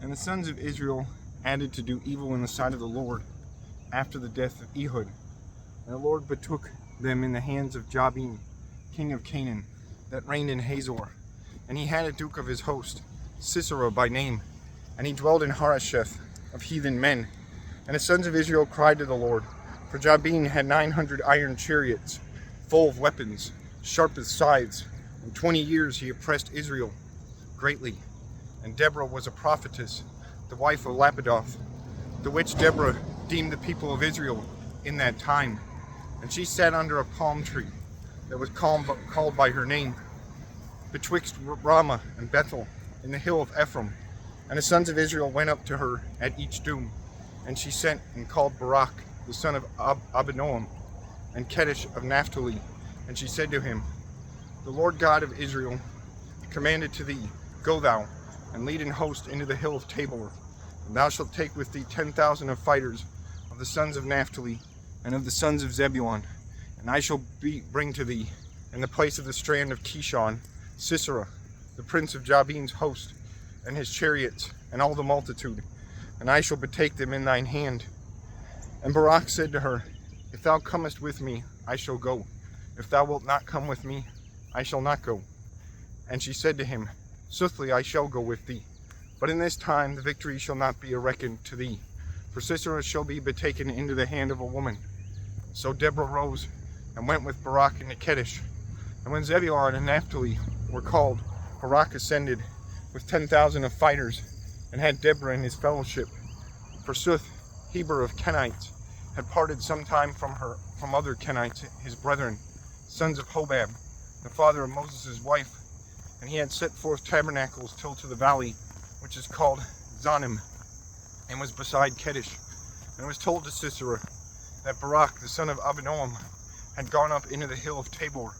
And the sons of Israel added to do evil in the sight of the Lord after the death of Ehud. And the Lord betook them in the hands of Jabin, king of Canaan, that reigned in Hazor. And he had a duke of his host, Sisera by name, and he dwelled in Harosheth of heathen men. And the sons of Israel cried to the Lord, for Jabin had 900 iron chariots, full of weapons, sharp as scythes. In 20 years he oppressed Israel greatly. And Deborah was a prophetess, the wife of Lapidoth, the which Deborah deemed the people of Israel in that time. And she sat under a palm tree that was called by her name, betwixt Ramah and Bethel, in the hill of Ephraim. And the sons of Israel went up to her at each doom. And she sent and called Barak, the son of Abinoam, and Kedesh of Naphtali. And she said to him, the Lord God of Israel commanded to thee, go thou, and lead an host into the hill of Tabor. And thou shalt take with thee 10,000 of fighters of the sons of Naphtali, and of the sons of Zebulun. And I shall bring to thee, in the place of the strand of Kishon, Sisera, the prince of Jabin's host, and his chariots, and all the multitude. And I shall betake them in thine hand. And Barak said to her, if thou comest with me, I shall go. If thou wilt not come with me, I shall not go. And she said to him, soothly I shall go with thee, but in this time the victory shall not be reckoned to thee, for Sisera shall be betaken into the hand of a woman. So Deborah rose and went with Barak into Kedesh. And when Zebulun and Naphtali were called, Barak ascended with 10,000 of fighters, and had Deborah in his fellowship. Forsooth, Heber of Kenites had parted sometime from other Kenites, his brethren, sons of Hobab, the father of Moses' wife, and he had set forth tabernacles till to the valley, which is called Zanim, and was beside Kedesh. And it was told to Sisera that Barak, the son of Abinoam, had gone up into the hill of Tabor.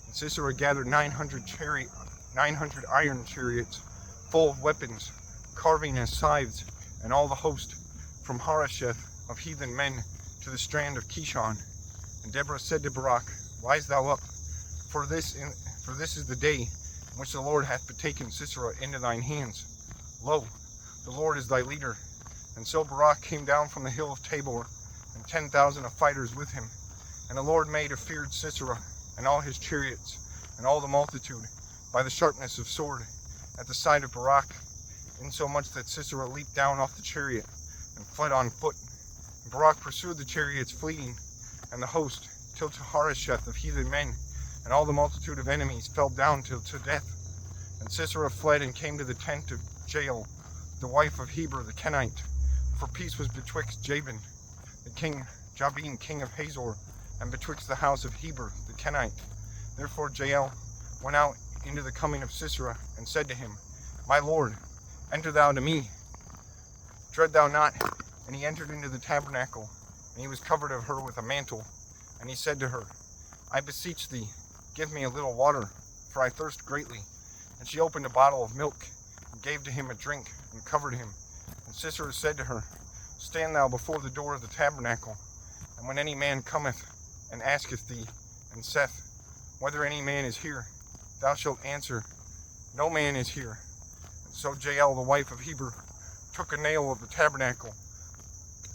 And Sisera gathered 900 iron chariots, full of weapons, carving as scythes, and all the host, from Harosheth of heathen men to the strand of Kishon. And Deborah said to Barak, rise thou up, for this is the day in which the Lord hath betaken Sisera into thine hands. Lo, the Lord is thy leader. And so Barak came down from the hill of Tabor, and 10,000 of fighters with him. And the Lord made afeard Sisera, and all his chariots, and all the multitude, by the sharpness of sword, at the sight of Barak, insomuch that Sisera leaped down off the chariot, and fled on foot. And Barak pursued the chariots fleeing, and the host, till to Harosheth of heathen men, and all the multitude of enemies fell down till to death. And Sisera fled and came to the tent of Jael, the wife of Heber the Kenite, for peace was betwixt Jabin, Jabin king of Hazor, and betwixt the house of Heber the Kenite. Therefore Jael went out into the coming of Sisera, and said to him, my lord, enter thou to me, dread thou not. And he entered into the tabernacle, and he was covered of her with a mantle. And he said to her, I beseech thee, give me a little water, for I thirst greatly. And she opened a bottle of milk, and gave to him a drink, and covered him. And Sisera said to her, stand thou before the door of the tabernacle, and when any man cometh and asketh thee, and saith, whether any man is here, thou shalt answer, no man is here. And so Jael, the wife of Heber, took a nail of the tabernacle,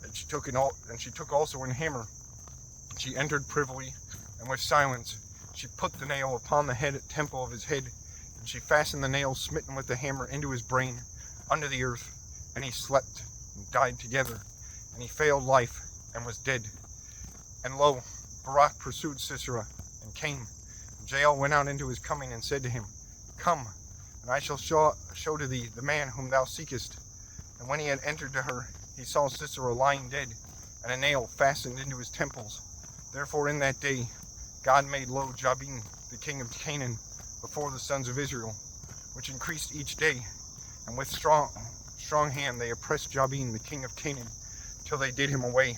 and she took also an hammer. She entered privily, and with silence she put the nail upon the temple of his head, and she fastened the nail smitten with the hammer into his brain, unto the earth, and he slept and died together, and he failed life, and was dead. And lo, Barak pursued Sisera, and came. And Jael went out into his coming, and said to him, come, and I shall show to thee the man whom thou seekest. And when he had entered to her, he saw Sisera lying dead, and a nail fastened into his temples. Therefore in that day God made low Jabin, the king of Canaan, before the sons of Israel, which increased each day, and with strong hand they oppressed Jabin, the king of Canaan, till they did him away.